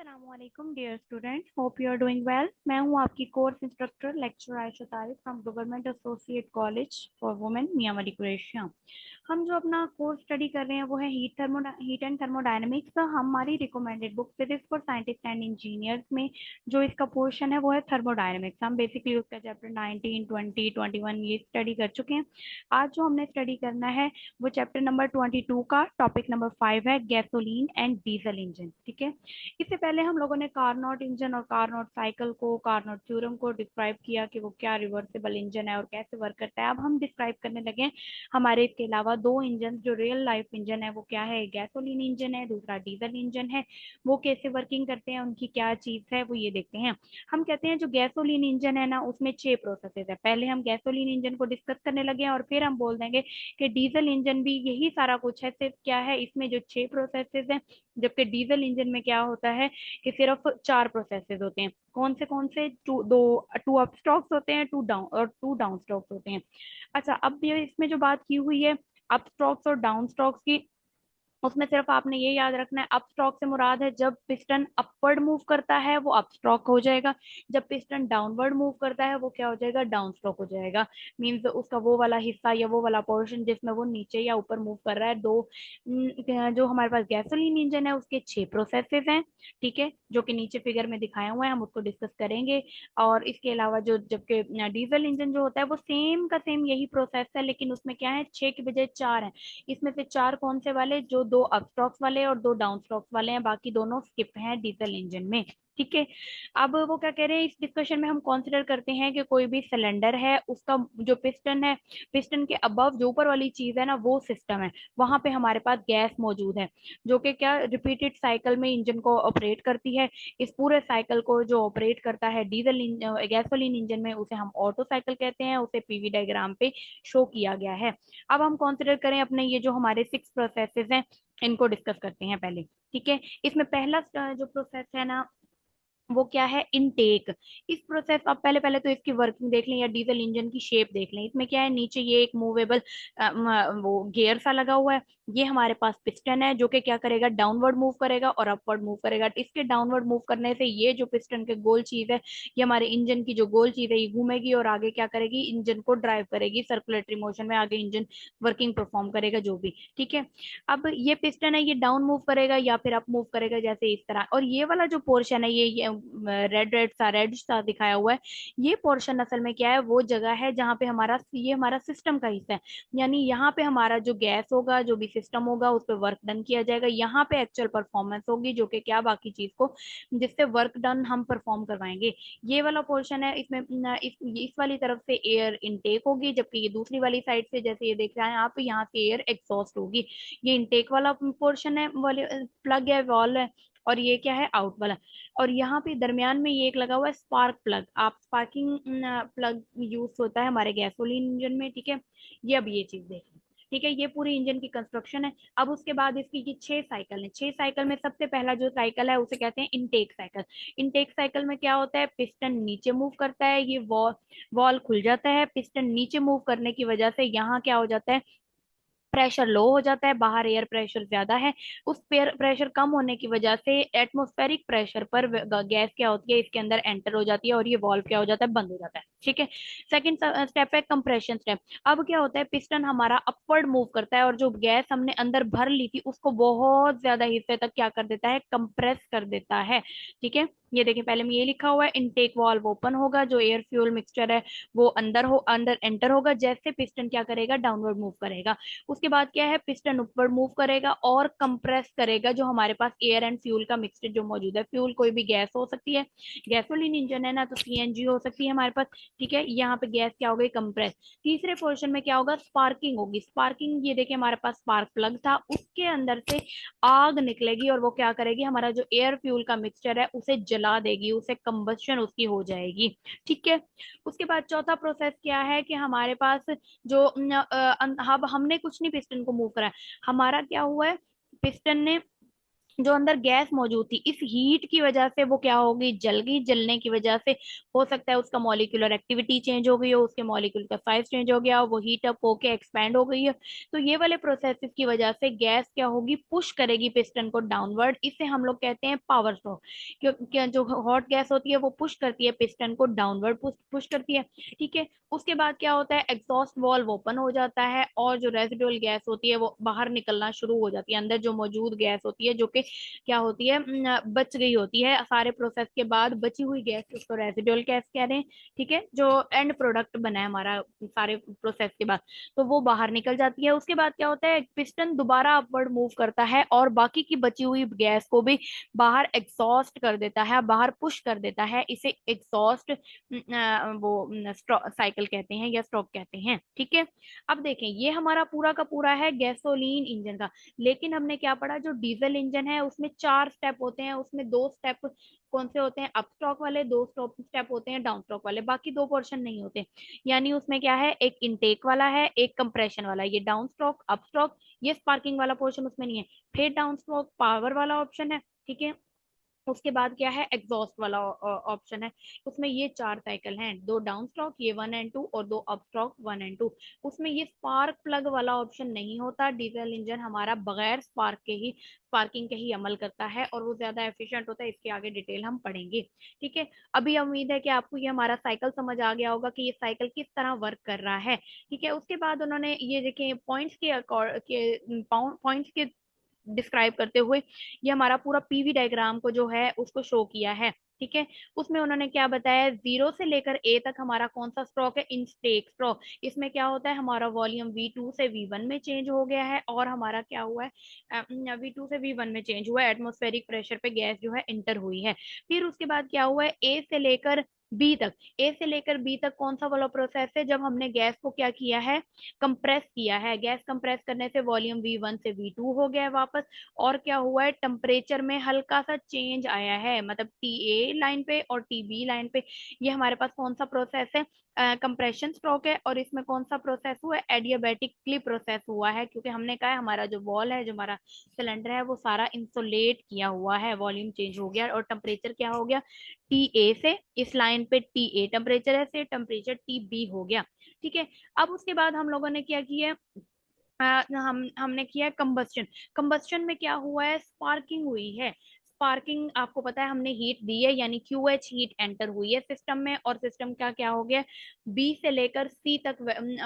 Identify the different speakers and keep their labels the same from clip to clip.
Speaker 1: अस्सलामुअलैकुम dear student, hope you are doing well. मैं हूं आपकी course instructor lecture Ayesha Tariq from government associate college for women Mianwali Qureshia. हम जो अपना कोर्स स्टडी कर रहे हैं वो है हीट एंड थर्मोडायनेमिक्स। हमारी recommended book physics for scientist and engineers में जो इसका पोर्शन है वो है थर्मोडायनेमिक्स। हम बेसिकली उसका चैप्टर 19, 20, 21 ये स्टडी कर चुके हैं। आज जो हमने स्टडी करना है वो चैप्टर नंबर 22 का टॉपिक नंबर 5 है, गैसोलीन एंड डीजल इंजन। ठीक है, इससे पहले हम लोगों ने कार्नोट इंजन और कार्नोट साइकिल को, कार्नोट थ्योरम को डिस्क्राइब किया कि वो क्या रिवर्सिबल इंजन है और कैसे वर्क करता है। अब हम डिस्क्राइब करने लगे हमारे इसके अलावा दो इंजन जो रियल लाइफ इंजन है वो क्या है, गैसोलीन इंजन है, दूसरा डीजल इंजन है। वो कैसे वर्किंग करते हैं, उनकी क्या चीज है वो ये देखते हैं। हम कहते हैं जो गैसोलीन इंजन है ना उसमें 6 प्रोसेसेस है। पहले हम गैसोलीन इंजन को डिस्कस करने लगे और फिर हम बोल देंगे कि डीजल इंजन भी यही सारा कुछ है, सिर्फ क्या है इसमें जो 6 प्रोसेसेस है, जबकि डीजल इंजन में क्या होता है कि सिर्फ 4 प्रोसेसेस होते हैं। कौन से टू अप स्ट्रोक्स होते हैं, टू डाउन और टू डाउन स्ट्रोक्स होते हैं। अच्छा, अब ये इसमें जो बात की हुई है अप स्ट्रोक्स और डाउन स्ट्रोक्स की, उसमें सिर्फ आपने ये याद रखना है अप स्ट्रोक से मुराद है जब पिस्टन अपवर्ड मूव करता है वो अप स्ट्रोक हो जाएगा, जब पिस्टन डाउनवर्ड मूव करता है वो क्या हो जाएगा, डाउन स्ट्रोक हो जाएगा। मींस उसका वो वाला हिस्सा या वो वाला पोर्शन जिसमें वो नीचे या ऊपर मूव कर रहा है। जो हमारे पास गैसोलीन इंजन है उसके 6 प्रोसेसेस हैं। ठीक है, जो कि नीचे फिगर में दिखाए हुए हैं, हम उसको डिस्कस करेंगे। और इसके अलावा जो जबकि डीजल इंजन जो होता है वो सेम का सेम यही प्रोसेस है, लेकिन उसमें क्या है 6 की बजाय 4 है। इसमें से 4 कौन से वाले, जो दो अप स्ट्रोक्स वाले और दो डाउन स्ट्रोक्स वाले हैं, बाकी दोनों स्किप हैं डीजल इंजन में। ठीक है, अब वो क्या कह रहे हैं इस डिस्कशन में हम कंसीडर करते हैं कि कोई भी सिलेंडर है उसका जो पिस्टन है, पिस्टन के अबव जो ऊपर वाली चीज है ना वो सिस्टम है, वहां पे हमारे पास गैस मौजूद है जो कि क्या रिपीटेड साइकिल में इंजन को ऑपरेट करती है। इस पूरे साइकिल को जो ऑपरेट करता है डीजल गैसोलीन इंजन में उसे हम ऑटो साइकिल कहते हैं, उसे पीवी डायग्राम पे शो किया गया है। अब हम कंसिडर करें अपने ये जो हमारे 6 प्रोसेसेस हैं, इनको डिस्कस करते हैं पहले। ठीक है, इसमें पहला जो प्रोसेस है ना वो क्या है, इनटेक। इस प्रोसेस आप पहले पहले तो इसकी वर्किंग देख लें या डीजल इंजन की शेप देख लें। इसमें क्या है, नीचे ये एक मूवेबल वो गियर सा लगा हुआ है। ये हमारे पास पिस्टन है जो कि क्या करेगा, डाउनवर्ड मूव करेगा और अपवर्ड मूव करेगा। इसके डाउनवर्ड मूव करने से ये जो पिस्टन के गोल चीज है, ये हमारे इंजन की जो गोल चीज है ये घूमेगी और आगे क्या करेगी, इंजन को ड्राइव करेगी सर्कुलेटरी मोशन में, आगे इंजन वर्किंग परफॉर्म करेगा जो भी। ठीक है, अब ये पिस्टन है ये डाउन मूव करेगा या फिर अप मूव करेगा जैसे इस तरह। और ये वाला जो पोर्शन है ये रेड सा दिखाया हुआ है, ये पोर्शन असल में क्या है, वो जगह है जहाँ पे हमारा ये हमारा सिस्टम का हिस्सा है। यानी यहाँ पे हमारा जो गैस होगा, जो भी सिस्टम होगा उस पर वर्क डन किया जाएगा। यहाँ पे एक्चुअल परफॉर्मेंस होगी जो कि क्या बाकी चीज को जिससे वर्क डन हम परफॉर्म करवाएंगे। ये वाला पोर्शन है, इसमें इस वाली तरफ से एयर इनटेक होगी, जबकि ये दूसरी वाली साइड से जैसे ये देख रहे हैं आप, यहाँ से एयर एग्जॉस्ट होगी। ये इनटेक वाला पोर्शन है, वाले प्लग है, वॉल है। और ये क्या है, आउट वाला। और यहाँ पे दरमियान में ये एक लगा हुआ है स्पार्क प्लग। आप स्पार्किंग प्लग यूज होता है हमारे गैसोलीन इंजन में। ठीक है, ये अब ये चीज देखें। ठीक है, ये पूरी इंजन की कंस्ट्रक्शन है। अब उसके बाद इसकी ये 6 साइकिल है। 6 साइकिल में सबसे पहला जो साइकिल है उसे कहते हैं इनटेक साइकिल। इनटेक साइकिल में क्या होता है, पिस्टन नीचे मूव करता है, ये वॉल वॉल खुल जाता है। पिस्टन नीचे मूव करने की वजह से यहाँ क्या हो जाता है, प्रेशर लो हो जाता है, बाहर एयर प्रेशर ज्यादा है। उस प्रेशर कम होने की वजह से एटमॉस्फेरिक प्रेशर पर गैस क्या होती है इसके अंदर एंटर हो जाती है और ये वॉल्व क्या हो जाता है, बंद हो जाता है। ठीक है, सेकंड स्टेप है कंप्रेशन स्टेप। अब क्या होता है, पिस्टन हमारा अपवर्ड मूव करता है और जो गैस हमने अंदर भर ली थी उसको बहुत ज्यादा हिस्से तक क्या कर देता है, कंप्रेस कर देता है। ठीक है, ये देखिए पहले में ये लिखा हुआ है इनटेक वाल्व ओपन होगा, जो एयर फ्यूल मिक्सचर है वो अंदर एंटर होगा, जैसे पिस्टन क्या करेगा, डाउनवर्ड मूव करेगा। उसके बाद क्या है, पिस्टन ऊपर मूव करेगा और कंप्रेस करेगा जो हमारे पास एयर एंड फ्यूल का मिक्सचर जो मौजूद है। फ्यूल कोई भी गैस हो सकती है, गैसोलीन इंजन है ना तो सीएनजी हो सकती है हमारे पास। ठीक है, यहाँ पे गैस क्या हो गई, कंप्रेस। तीसरे पोर्शन में क्या होगा, स्पार्किंग होगी। स्पार्किंग, ये देखिए हमारे पास स्पार्क प्लग था, उसके अंदर से आग निकलेगी और वो क्या करेगी, हमारा जो एयर फ्यूल का मिक्सचर है उसे जला देगी, उसे कंबशन उसकी हो जाएगी। ठीक है, उसके बाद चौथा प्रोसेस क्या है कि हमारे पास जो अब हमने कुछ नहीं पिस्टन को मूव करा है, हमारा क्या हुआ है, पिस्टन ने जो अंदर गैस मौजूद थी, इस हीट की वजह से वो क्या होगी, जल गई। जलने की वजह से हो सकता है उसका मॉलिक्यूलर एक्टिविटी चेंज हो गई हो, उसके मॉलिक्यूल का साइज चेंज हो गया हो, वो हीट अप होके एक्सपैंड हो गई है। तो ये वाले प्रोसेसेस की वजह से गैस क्या होगी, पुश करेगी पिस्टन को डाउनवर्ड। इसे हम लोग कहते हैं पावर फ्लो। क्योंकि जो हॉट गैस होती है वो पुश करती है पिस्टन को डाउनवर्ड, पुश करती है। ठीक है। उसके बाद क्या होता है, एग्जॉस्ट वाल्व ओपन हो जाता है और जो रेसिडुअल गैस होती है वो बाहर निकलना शुरू हो जाती है। अंदर जो मौजूद गैस होती है, जो कि क्या होती है, बच गई होती है सारे प्रोसेस के बाद, बची हुई गैस, उसको रेसिडुअल गैस कह रहे हैं। ठीक है। जो एंड प्रोडक्ट बना है हमारा सारे प्रोसेस के बाद, तो वो बाहर निकल जाती है। उसके बाद क्या होता है, पिस्टन दोबारा अपवर्ड मूव करता है और बाकी की बची हुई गैस को भी बाहर एग्जॉस्ट कर देता है, बाहर पुश कर देता है। इसे एग्जॉस्ट वो साइकिल कहते हैं या स्ट्रोक कहते हैं। ठीक है। अब देखें, ये हमारा पूरा का पूरा है गैसोलीन इंजन का। लेकिन हमने क्या पढ़ा, जो डीजल इंजन है उसमें 4 स्टेप होते हैं, उसमें 2 स्टेप कौन से होते हैं, अप स्ट्रोक वाले, 2 स्टेप होते हैं डाउन स्ट्रोक वाले, बाकी 2 पोर्शन नहीं होते। यानी उसमें क्या है, एक इनटेक वाला है, एक कंप्रेशन वाला। ये डाउन स्ट्रोक, अप स्ट्रोक, ये स्पार्किंग वाला पोर्शन उसमें नहीं है। फिर डाउन स्ट्रोक पावर वाला ऑप्शन है। ठीक है। उसके बाद क्या है, एग्जॉस्ट वाला ऑप्शन है। उसमें ये 4 साइकिल हैं, 2 डाउन स्ट्रोक ये 1 और 2, और 2 अप स्ट्रोक 1 और 2। उसमें ये स्पार्क प्लग वाला ऑप्शन नहीं होता। डीजल इंजन हमारा बगैर स्पार्किंग के ही अमल करता है और वो ज्यादा एफिशिएंट होता है। इसके आगे डिटेल हम पढ़ेंगे। ठीक है। अभी उम्मीद है कि आपको ये हमारा साइकिल समझ आ गया होगा कि ये साइकिल किस तरह वर्क कर रहा है। ठीक है। उसके बाद उन्होंने ये देखें, पॉइंट्स के डिस्क्राइब करते हुए ये हमारा पूरा पीवी डायग्राम को जो है उसको शो किया है। ठीक है। उसमें उन्होंने क्या बताया, 0 से लेकर ए तक हमारा कौन सा स्ट्रोक है, इनस्टेक स्ट्रोक। इसमें क्या होता है, हमारा वॉल्यूम V2 से V1 में चेंज हो गया है और हमारा क्या हुआ है, V2 से V1 में चेंज हुआ है, एटमॉस्फेरिक प्रेशर पे गैस जो है इंटर हुई है। फिर उसके बाद क्या हुआ है, ए से लेकर बी तक। ए से लेकर बी तक कौन सा वाला प्रोसेस है, जब हमने गैस को क्या किया है, कंप्रेस किया है। गैस कंप्रेस करने से वॉल्यूम V1 से V2 हो गया है वापस। और क्या हुआ है, टेम्परेचर में हल्का सा चेंज आया है, मतलब TA लाइन पे और TB लाइन पे। ये हमारे पास कौन सा प्रोसेस है, कंप्रेशन स्ट्रोक है। और इसमें कौन सा प्रोसेस हुआ है, एडियाबैटिकली प्रोसेस हुआ है, क्योंकि हमने कहा है हमारा जो वॉल है, जो हमारा सिलेंडर है, वो सारा इंसुलेट किया हुआ है। वॉल्यूम चेंज हो गया और टेम्परेचर क्या हो गया, TA से इस लाइन पे TA टेम्परेचर है, से टेम्परेचर TB हो गया। ठीक है। अब उसके बाद हम लोगों ने क्या किया, हमने किया है कंबस्टन। कंबस्टन में क्या हुआ है, स्पार्किंग हुई है। स्पार्किंग आपको पता है, हमने हीट दी है, यानी QH हीट एंटर हुई है सिस्टम में, और सिस्टम का क्या हो गया, B से लेकर C तक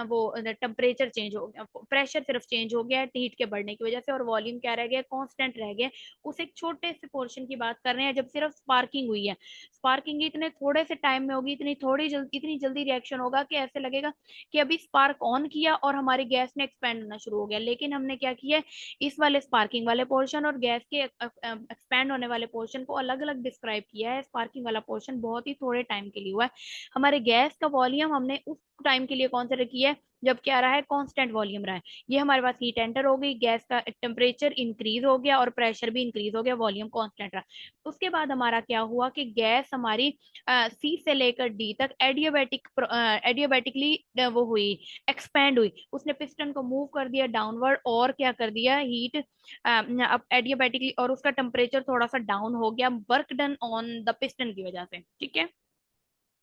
Speaker 1: वो टेम्परेचर चेंज हो गया, प्रेशर सिर्फ चेंज हो गया है हीट के बढ़ने की वजह से, और वॉल्यूम क्या रह गया, कांस्टेंट रह गया। उस एक छोटे से पोर्शन की बात कर रहे हैं जब सिर्फ स्पार्किंग हुई है। स्पार्किंग इतने थोड़े से टाइम में होगी, इतनी जल्दी रिएक्शन होगा कि ऐसे लगेगा कि अभी स्पार्क ऑन किया और हमारी गैस ने एक्सपेंड होना शुरू हो गया। लेकिन हमने क्या किया, इस वाले स्पार्किंग वाले पोर्शन और गैस के एक्सपेंड होने वाले पोर्शन को अलग अलग डिस्क्राइब किया है। स्पार्किंग वाला पोर्शन बहुत ही थोड़े टाइम के लिए हुआ है। हमारे गैस का वॉल्यूम हमने उस टाइम के लिए कंसीडर किया है जब क्या रहा है, कांस्टेंट वॉल्यूम रहा है। ये हमारे पास हीट एंटर हो गई, गैस का टेम्परेचर इंक्रीज हो गया और प्रेशर भी इंक्रीज हो गया, वॉल्यूम कांस्टेंट रहा। उसके बाद हमारा क्या हुआ कि गैस हमारी C से लेकर D तक एडियाबैटिकली वो हुई, एक्सपेंड हुई। उसने पिस्टन को मूव कर दिया डाउनवर्ड और क्या कर दिया, हीट अब एडियाबैटिकली, और उसका टेम्परेचर थोड़ा सा डाउन हो गया, work done on the piston की वजह से। ठीक है।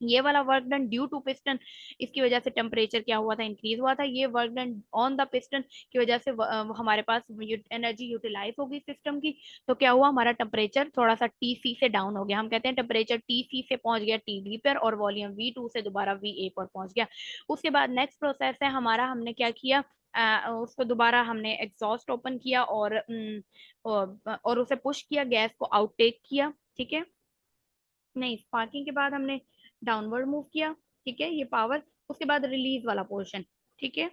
Speaker 1: ये वाला work done due to piston, इसकी वजह से टेम्परेचर क्या हुआ था, इंक्रीज हुआ था। ये work done on the piston की वजह से हमारे पास एनर्जी यूटिलाइज होगी सिस्टम की। तो क्या हुआ, हमारा टेम्परेचर थोड़ा सा TC से डाउन हो गया। हम कहते हैं टेम्परेचर TC से पहुंच गया TB पर, और वॉल्यूम V2 से दोबारा VA पर पहुंच गया। उसके बाद नेक्स्ट प्रोसेस है हमारा, हमने क्या किया, उसको दोबारा हमने एग्जॉस्ट ओपन किया और उसे पुश किया, गैस को आउटटेक किया। ठीक है। नहीं, स्पार्किंग के बाद हमने डाउनवर्ड मूव किया। ठीक है, ये पावर। उसके बाद रिलीज वाला पोर्शन। ठीक है,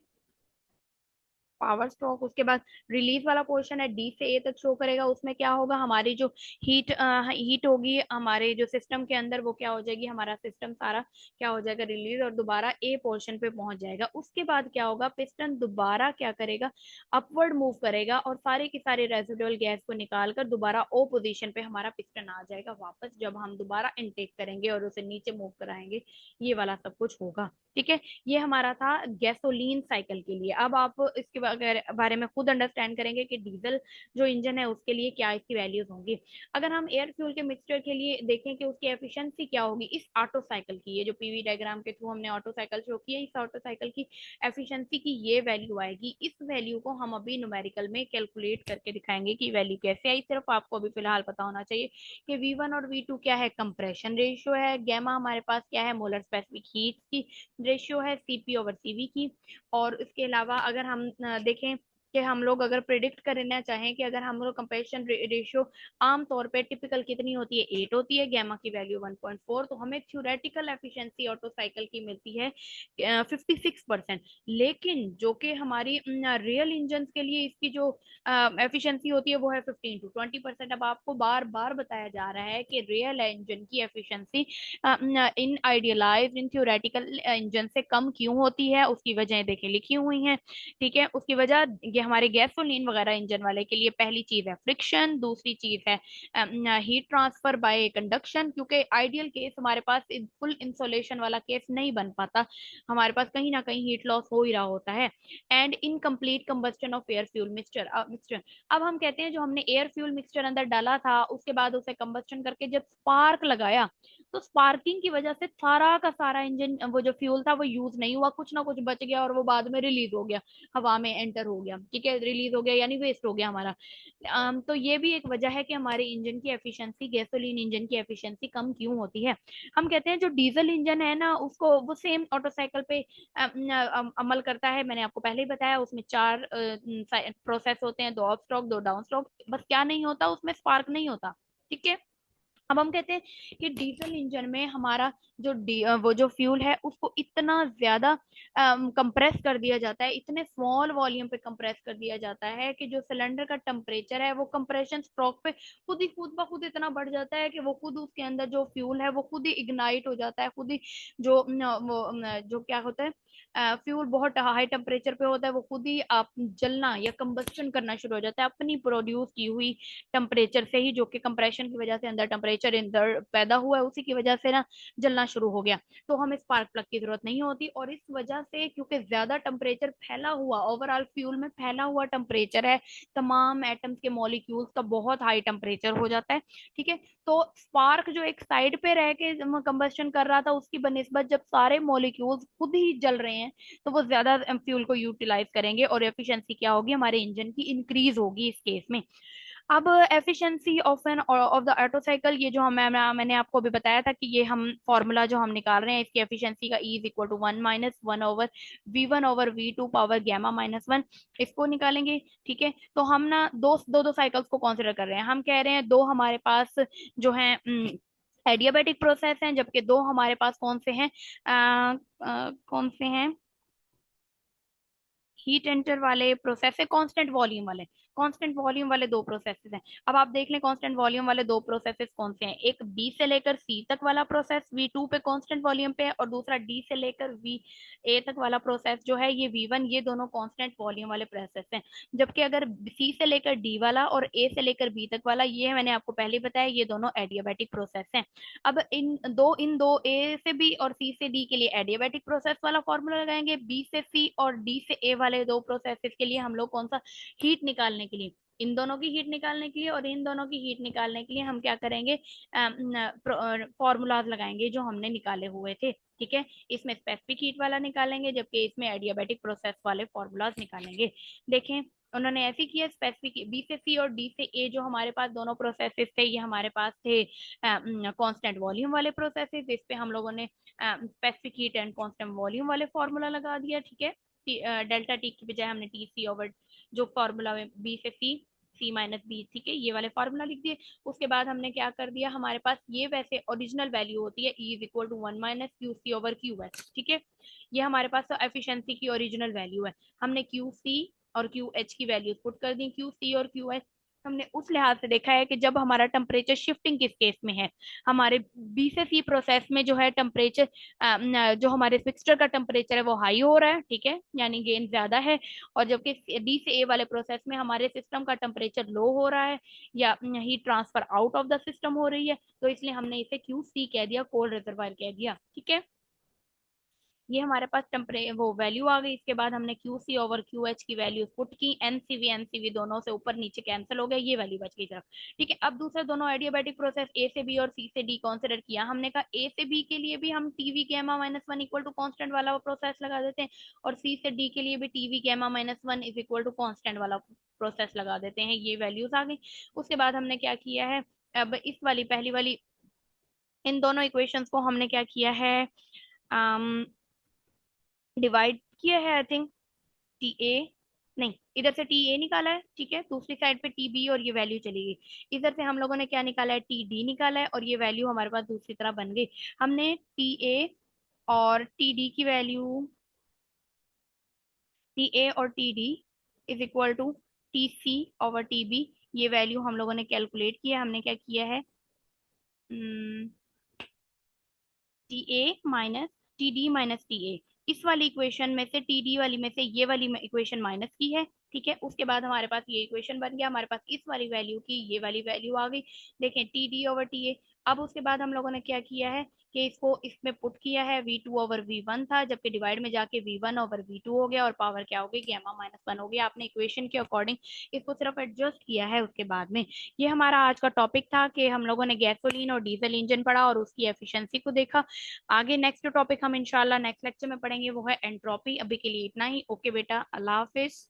Speaker 1: पावर स्ट्रोक। उसके बाद रिलीज वाला पोर्शन है, D से A तक शो करेगा। उसमें क्या होगा, हमारी जो हीट होगी हमारे जो सिस्टम के अंदर, वो क्या हो जाएगी, हमारा सिस्टम सारा क्या हो जाएगा, रिलीज, और दोबारा A पोर्शन पे पहुंच जाएगा। उसके बाद क्या होगा, पिस्टन दोबारा क्या करेगा, अपवर्ड मूव करेगा और सारे की सारी रेसिडुअल गैस को निकाल कर दोबारा O पोजीशन पे हमारा पिस्टन आ जाएगा वापस, जब हम दोबारा इनटेक करेंगे और उसे नीचे मूव कराएंगे। ये वाला सब कुछ होगा। ठीक है। ये हमारा था गैसोलीन साइकिल के लिए। अब आप इसके बारे में खुद अंडरस्टैंड करेंगे कि डीजल जो इंजन है उसके लिए क्या इसकी वैल्यूज होंगी। अगर हम एयर फ्यूल के मिक्सचर के लिए देखें कि उसकी एफिशिएंसी क्या होगी इस ऑटो साइकिल की, ये जो पीवी डायग्राम के थ्रू हमने ऑटो साइकिल शो किया, इस ऑटो साइकिल की एफिशिएंसी की ये वैल्यू आएगी। इस वैल्यू को हम अभी न्यूमेरिकल में कैलकुलेट करके दिखाएंगे कि वैल्यू कैसे आई। सिर्फ आपको अभी फिलहाल पता होना चाहिए कि V1 और V2 क्या है, कंप्रेशन रेशियो है, गैमा हमारे पास क्या है, मोलर स्पेसिफिक हीट की रेशियो है, CP ओवर CV की। और इसके अलावा अगर हम देखें कि हम लोग अगर प्रिडिक्ट करना चाहें कि अगर हम लोग कंप्रेशन रेशियो आमतौर पे टिपिकल कितनी होती है, 8 होती है, गैमा की वैल्यू 1.4, तो हमें थ्योरेटिकल एफिशिएंसी ऑटो साइकिल की मिलती है 56%। लेकिन जो कि हमारी रियल इंजन के लिए इसकी जो एफिशिएंसी होती है वो है 15 to 20%। अब आपको बार बार बताया जा रहा है कि रियल इंजन की एफिशिएंसी इन आइडियलाइज्ड इन थ्योरेटिकल इंजन से कम क्यों होती है, उसकी वजह देखें लिखी हुई हैं। ठीक है, उसकी वजह ये हमारे गैसोलीन वगैरह इंजन वाले के लिए पहली चीज है फ्रिक्शन, दूसरी चीज है हीट ट्रांसफर बाय कंडक्शन, क्योंकि आइडियल केस हमारे पास फुल इंसोलेशन वाला केस नहीं बन पाता, हमारे पास कहीं ना कहीं हीट लॉस हो ही रहा होता है। And incomplete combustion of air fuel mixture. अब हम कहते हैं जो हमने एयर फ्यूल मिक्सचर अंदर डाला था उसके बाद उसे कंबस्टन करके जब स्पार्क लगाया तो स्पार्किंग की वजह से सारा का सारा इंजन वो जो फ्यूल था वो यूज नहीं हुआ, कुछ ना कुछ बच गया और वो बाद में रिलीज हो गया, हवा में एंटर हो गया। ठीक है, रिलीज हो गया यानी वेस्ट हो गया हमारा। तो ये भी एक वजह है कि हमारे इंजन की एफिशिएंसी, गैसोलीन इंजन की एफिशिएंसी कम क्यों होती है। हम कहते हैं जो डीजल इंजन है ना उसको वो सेम ऑटो साइकिल पे अमल करता है। मैंने आपको पहले ही बताया उसमें 4 प्रोसेस होते हैं, 2 अप स्ट्रोक 2 डाउन स्ट्रोक, बस क्या नहीं होता उसमें, स्पार्क नहीं होता। ठीक है, अब हम कहते हैं कि डीजल इंजन में हमारा वो जो फ्यूल है उसको इतना ज्यादा कंप्रेस कर दिया जाता है, इतने स्मॉल वॉल्यूम पे कंप्रेस कर दिया जाता है कि जो सिलेंडर का टेम्परेचर है वो कंप्रेशन स्ट्रोक पे खुद ब खुद इतना बढ़ जाता है कि वो खुद उसके अंदर जो फ्यूल है वो खुद ही इग्नाइट हो जाता है, खुद ही जो जो क्या होता है फ्यूल बहुत हाई टेम्परेचर पे होता है वो खुद ही आप जलना या कंबस्टन करना शुरू हो जाता है अपनी प्रोड्यूस की हुई टेम्परेचर से ही, जो कि कंप्रेशन की वजह से अंदर टेम्परेचर अंदर पैदा हुआ है उसी की वजह से ना जलना शुरू हो गया। तो हमें स्पार्क प्लग की जरूरत नहीं होती, और इस वजह से क्योंकि ज्यादा टेम्परेचर फैला हुआ ओवरऑल फ्यूल में फैला हुआ टेम्परेचर है, तमाम एटम्स के मॉलिक्यूल्स का बहुत हाई टेम्परेचर हो जाता है। ठीक है, तो स्पार्क जो एक साइड पे रह के कंबस्टन कर रहा था उसकी बनिस्बत जब सारे मॉलिक्यूल्स खुद ही जल रहे हैं तो वो ज्यादा फ्यूल को यूटिलाइज करेंगे और एफिशिएंसी क्या होगी हमारे इंजन की, इंक्रीज होगी इस केस में। अब efficiency of the auto cycle, ये जो मैंने आपको अभी बताया था कि ये हम फॉर्मूला जो हम निकाल रहे हैं इसकी एफिशिएंसी का E is equal to 1 - 1/V1/V2 power gamma -1, इसको निकालेंगे। ठीक है, तो हम ना दो साइकिल्स को कंसिडर कर रहे हैं, हम कह रहे हैं दो हमारे पास जो है एडियाबैटिक प्रोसेस हैं, जबकि दो हमारे पास कौन से हैं, कौन से हैं, हीट एंटर वाले प्रोसेस है, कांस्टेंट वॉल्यूम वाले दो प्रोसेसेस हैं। अब आप देख लें कांस्टेंट वॉल्यूम वाले दो प्रोसेसेस कौन से हैं, एक बी से लेकर सी तक वाला प्रोसेस V2 पे कांस्टेंट वॉल्यूम पे है, और दूसरा डी से लेकर VA तक वाला प्रोसेस जो है ये V1, ये दोनों कांस्टेंट वॉल्यूम वाले प्रोसेस हैं। जबकि अगर सी से लेकर डी वाला और ए से लेकर बी तक वाला, ये मैंने आपको पहले बताया ये दोनों एडियाबैटिक प्रोसेस हैं। अब इन दो ए से बी और सी से डी के लिए एडियाबैटिक प्रोसेस वाला फॉर्मूला लगाएंगे, बी से सी और डी से ए वाले दो प्रोसेसेस के लिए हम लोग कौन सा, हीट निकालने के लिए, इन दोनों की हीट निकालने के लिए और इन दोनों की हीट निकालने के लिए हम क्या करेंगे, फॉर्मूलाज लगाएंगे जो हमने निकाले हुए थे। ठीक है, इसमें स्पेसिफिक हीट वाला निकालेंगे जबकि इसमें एडियाबैटिक प्रोसेस वाले फॉर्मूलाज निकालेंगे। देखें उन्होंने ऐसे किया, स्पेसिफिक बी से सी और डी से ए जो हमारे पास दोनों प्रोसेसेस थे ये हमारे पास थे कांस्टेंट वॉल्यूम वाले प्रोसेसेस, इस पे हम लोगों ने specific heat and constant volume वाले फॉर्मूला लगा दिया। ठीक है, डेल्टा टी की बजाय हमने टी सी ओवर जो फॉर्मूला में बी से C - B, ठीक है, ये वाले फॉर्मूला लिख दिए। उसके बाद हमने क्या कर दिया, हमारे पास ये वैसे ओरिजिनल वैल्यू होती है E is equal to 1 - QC/QS। ठीक है, ये हमारे पास एफिशिएंसी की ओरिजिनल वैल्यू है। हमने QC और QH की वैल्यूज पुट कर दी। QC और QH हमने उस लिहाज से देखा है कि जब हमारा टेम्परेचर शिफ्टिंग किस केस में है, हमारे बी से सी प्रोसेस में जो है टेम्परेचर जो हमारे मिक्सचर का टेम्परेचर है वो हाई हो रहा है, ठीक है, यानी गेन ज्यादा है, और जबकि डी से ए वाले प्रोसेस में हमारे सिस्टम का टेम्परेचर लो हो रहा है या heat transfer out of the system हो रही है, तो इसलिए हमने इसे QC कह दिया, कोल्ड रिजर्वायर कह दिया। ठीक है, ये हमारे पास वो वैल्यू आ गई। इसके बाद हमने QC ओवर QH की वैल्यू पुट की, NCV दोनों से ऊपर नीचे कैंसिल हो गया, ये वैल्यू बच गई तरफ। ठीक है, अब दूसरे दोनों एडियाबैटिक प्रोसेस A से B और C से D कंसीडर किया हमने। कहा A से B के लिए भी हम TV gamma minus one equal to constant वाला प्रोसेस लगा देते हैं, और C से D के लिए भी TV gamma minus one is equal to constant वाला प्रोसेस लगा देते हैं। ये वैल्यूज आ गई। उसके बाद हमने क्या किया है, अब इस वाली पहली वाली इन दोनों इक्वेशंस को हमने क्या किया है, डिवाइड किया है। आई थिंक टी ए, नहीं, इधर से टी ए निकाला है, ठीक है, दूसरी साइड पे टी बी और ये वैल्यू चली गई। इधर से हम लोगों ने क्या निकाला है, टी डी निकाला है, और ये वैल्यू हमारे पास दूसरी तरह बन गई। हमने टी ए और टी डी की वैल्यू, टी ए और T D is equal to T C over T B, ये वैल्यू हम लोगों ने कैलकुलेट किया। हमने क्या किया है, T A minus T D minus T A, इस वाली इक्वेशन में से टी डी वाली में से ये वाली इक्वेशन माइनस की है। ठीक है, उसके बाद हमारे पास ये इक्वेशन बन गया, हमारे पास इस वाली वैल्यू की ये वाली वैल्यू आ गई। देखें, T D over T A. अब उसके बाद हम लोगों ने क्या किया है कि इसको इसमें पुट किया है, V2 ओवर V1 था, जबकि डिवाइड में जाके V1 ओवर V2 हो गया, और पावर क्या हो गई, गैमा माइनस वन हो गया। आपने इक्वेशन के अकॉर्डिंग इसको सिर्फ एडजस्ट किया है उसके बाद में। ये हमारा आज का टॉपिक था कि हम लोगों ने गैसोलीन और डीजल इंजन पढ़ा और उसकी एफिशिएंसी को देखा। आगे नेक्स्ट टॉपिक हम इंशाल्लाह नेक्स्ट लेक्चर में पढ़ेंगे, वो है एंट्रोपी। अभी के लिए इतना ही। ओके बेटा, अल्लाह हाफिज।